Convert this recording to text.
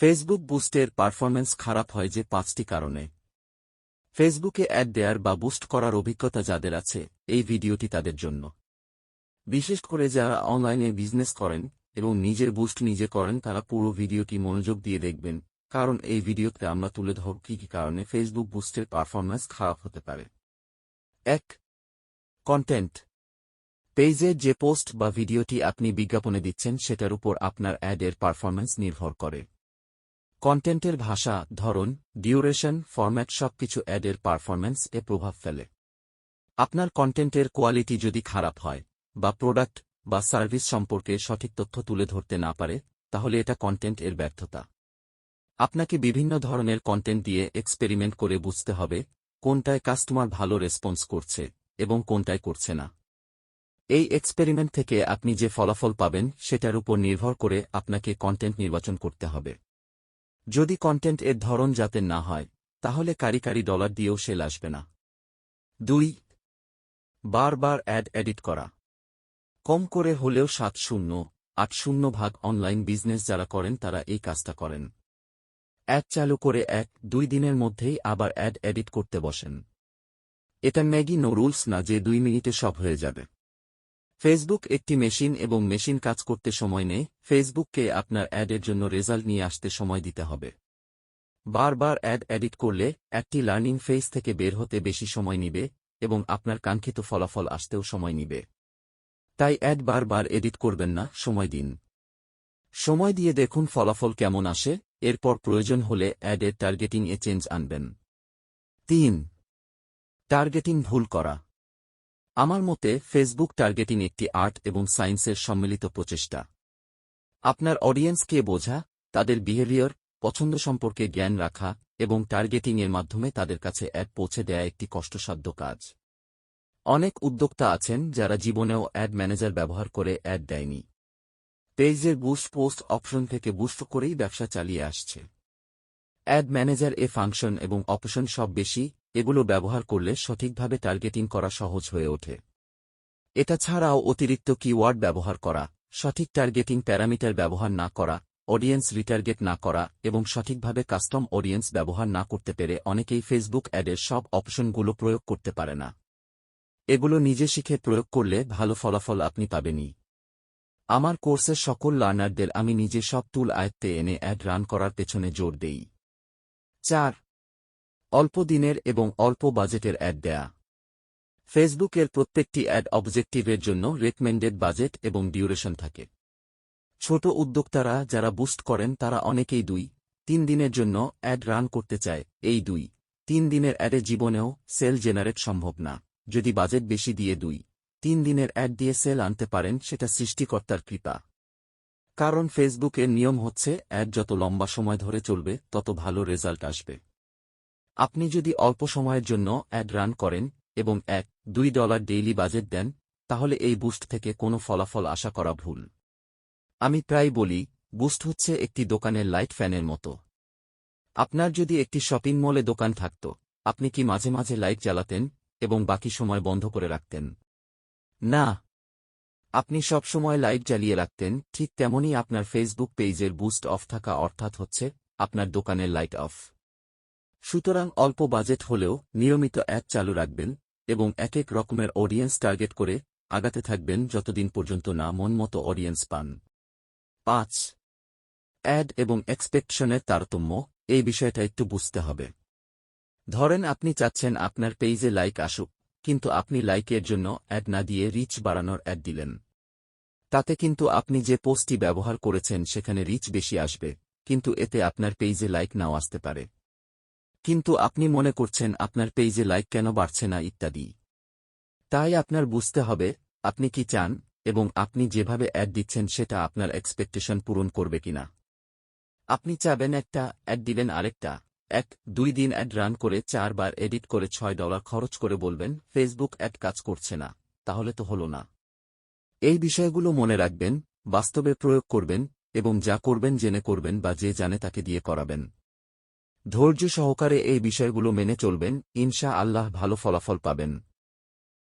Facebook বুস্টের performance খারাপ হয় যে 5টি কারণে। ফেসবুকে অ্যাড দেয়ার বা বুস্ট করার অভিজ্ঞতা যাদের আছে, এই ভিডিওটি তাদের জন্য। বিশেষ করে যারা অনলাইনে বিজনেস করেন এবং নিজের বুস্ট নিজে করেন তারা পুরো ভিডিওটি মনোযোগ দিয়ে দেখবেন, কারণ এই ভিডিওতে আমরা তুলে ধরব কী কী কারণে ফেসবুক বুস্টের পারফরম্যান্স খারাপ হতে পারে। 1. কন্টেন্ট। পেজের যে পোস্ট বা ভিডিওটি আপনি বিজ্ঞাপনে দিচ্ছেন সেটার উপর আপনার অ্যাডের পারফরম্যান্স নির্ভর করে। কন্টেন্টের ভাষা, ধরন, ডিউরেশন, ফরম্যাট সবকিছু অ্যাডের পারফরম্যান্স এ প্রভাব ফেলে। আপনার কন্টেন্টের কোয়ালিটি যদি খারাপ হয় বা প্রোডাক্ট বা সার্ভিস সম্পর্কে সঠিক তথ্য তুলে ধরতে না পারে, তাহলে এটা কন্টেন্ট এর ব্যর্থতা। আপনাকে বিভিন্ন ধরনের কন্টেন্ট দিয়ে এক্সপেরিমেন্ট করে বুঝতে হবে কোনটায় কাস্টমার ভালো রেসপন্স করছে এবং কোনটায় করছে না। এই এক্সপেরিমেন্ট থেকে আপনি যে ফলাফল পাবেন সেটার উপর নির্ভর করে আপনাকে কন্টেন্ট নির্বাচন করতে হবে। যদি কন্টেন্ট এর ধরন যাতে না হয়, তাহলে কারি ডলার দিয়েও সেল আসবে না। 2. বারবার অ্যাড এডিট করা। কম করে হলেও 70-80 ভাগ অনলাইন বিজনেস যারা করেন তারা এই কাজটা করেন। অ্যাড চালু করে 1-2 দিনের মধ্যেই আবার অ্যাড এডিট করতে বসেন। এটা ম্যাগি নো রুলস না যে 2 মিনিটে সব হয়ে যাবে। ফেসবুক একটি মেশিন এবং মেশিন কাজ করতে সময় নেয়। ফেসবুককে আপনার অ্যাডের জন্য রেজাল্ট নিয়ে আসতে সময় দিতে হবে। বারবার অ্যাড এডিট করলে একটি লার্নিং ফেজ থেকে বের হতে বেশি সময় নিবে এবং আপনার কাঙ্ক্ষিত ফলাফল আসতেও সময় নিবে। তাই অ্যাড বারবার এডিট করবেন না, সময় দিন। সময় দিয়ে দেখুন ফলাফল কেমন আসে, এরপর প্রয়োজন হলে অ্যাডের টার্গেটিং এ চেঞ্জ আনবেন। 3. টার্গেটিং ভুল করা। আমার মতে ফেসবুক টার্গেটিং একটি আর্ট এবং সায়েন্সের সম্মিলিত প্রচেষ্টা। আপনার অডিয়েন্সকে বোঝা, তাদের বিহেভিয়ার, পছন্দ সম্পর্কে জ্ঞান রাখা এবং টার্গেটিং এর মাধ্যমে তাদের কাছে অ্যাড পৌঁছে দেয়া একটি কষ্টসাধ্য কাজ। অনেক উদ্যোক্তা আছেন যারা জীবনেও অ্যাড ম্যানেজার ব্যবহার করে অ্যাড দেয়নি। পেজের বুস্ট পোস্ট অপশন থেকে বুস্ট করেই ব্যবসা চালিয়ে আসছে। অ্যাড ম্যানেজার এ ফাংশন এবং অপশন সব বেশি, এগুলো ব্যবহার করলে সঠিকভাবে টার্গেটিং করা সহজ হয়ে ওঠে। এটা ছাড়াও অতিরিক্ত কিওয়ার্ড ব্যবহার করা, সঠিক টার্গেটিং প্যারামিটার ব্যবহার না করা, অডিয়েন্স রিটার্গেট না করা এবং সঠিকভাবে কাস্টম অডিয়েন্স ব্যবহার না করতে পেরে অনেকেই ফেসবুক অ্যাডের সব অপশনগুলো প্রয়োগ করতে পারে না। এগুলো নিজে শিখে প্রয়োগ করলে ভালো ফলাফল আপনি পাবেনই। আমার কোর্সের সকল লার্নারদের আমি নিজে সব টুল আয়ত্তে এনে অ্যাড রান করার পেছনে জোর দেই। 4. অল্প দিনের এবং অল্প বাজেটের অ্যাড দেয়া। ফেসবুকের প্রত্যেকটি অ্যাড অবজেক্টিভের জন্য রেকমেন্ডেড বাজেট এবং ডিউরেশন থাকে। ছোট উদ্যোক্তারা যারা বুস্ট করেন তারা অনেকেই 2-3 দিনের জন্য অ্যাড রান করতে চায়। এই 2-3 দিনের অ্যাডে জীবনেও সেল জেনারেট সম্ভব না। যদি বাজেট বেশি দিয়ে 2-3 দিনের অ্যাড দিয়ে সেল আনতে পারেন, সেটা সৃষ্টিকর্তার কৃপা। কারণ ফেসবুকের নিয়ম হচ্ছে অ্যাড যত লম্বা সময় ধরে চলবে তত ভালো রেজাল্ট আসবে। আপনি যদি অল্প সময়ের জন্য অ্যাড রান করেন এবং $1-2 ডেইলি বাজেট দেন, তাহলে এই বুস্ট থেকে কোনো ফলাফল আশা করা ভুল। আমি প্রায় বলি, বুস্ট হচ্ছে একটি দোকানের লাইট ফ্যানের মতো। আপনার যদি একটি শপিং মলে দোকান থাকত, আপনি কি মাঝে মাঝে লাইট জ্বালাতেন এবং বাকি সময় বন্ধ করে রাখতেন? না, আপনি সব সময় লাইট জ্বালিয়ে রাখতেন। ঠিক তেমনই আপনার ফেসবুক পেজের বুস্ট অফ থাকা অর্থাৎ হচ্ছে আপনার দোকানের লাইট অফ। সুতরাং অল্প বাজেট হলেও নিয়মিত অ্যাড চালু রাখবেন এবং এক রকমের অডিয়েন্স টার্গেট করে আগাতে থাকবেন যতদিন পর্যন্ত না মন মতো অডিয়েন্স পান। 5. অ্যাড এবং এক্সপেকশনের তারতম্য। এই বিষয়টা একটু বুঝতে হবে। ধরেন আপনি চাচ্ছেন আপনার পেজে লাইক আসুক, কিন্তু আপনি লাইকের জন্য অ্যাড না দিয়ে রিচ বাড়ানোর অ্যাড দিলেন। তাতে কিন্তু আপনি যে পোস্টটি ব্যবহার করেছেন সেখানে রিচ বেশি আসবে, কিন্তু এতে আপনার পেজে লাইক নাও আসতে পারে। কিন্তু আপনি মনে করছেন আপনার পেজে লাইক কেন বাড়ছে না ইত্যাদি। তাই আপনার বুঝতে হবে আপনি কি চান এবং আপনি যেভাবে অ্যাড দিচ্ছেন সেটা আপনার এক্সপেকটেশন পূরণ করবে কিনা। আপনি চাবেন একটা, অ্যাড দিবেন আরেকটা। 1-2 দিন অ্যাড রান করে 4 বার এডিট করে $6 খরচ করে বলবেন ফেসবুক অ্যাড কাজ করছে না, তাহলে তো হলো না। এই বিষয়গুলো মনে রাখবেন, বাস্তবে প্রয়োগ করবেন এবং যা করবেন জেনে করবেন বা যে জানে তাকে দিয়ে করাবেন। ধৈর্য সহকারে এই বিষয়গুলো মেনে চলবেন, ইনশা আল্লাহ ভালো ফলাফল পাবেন।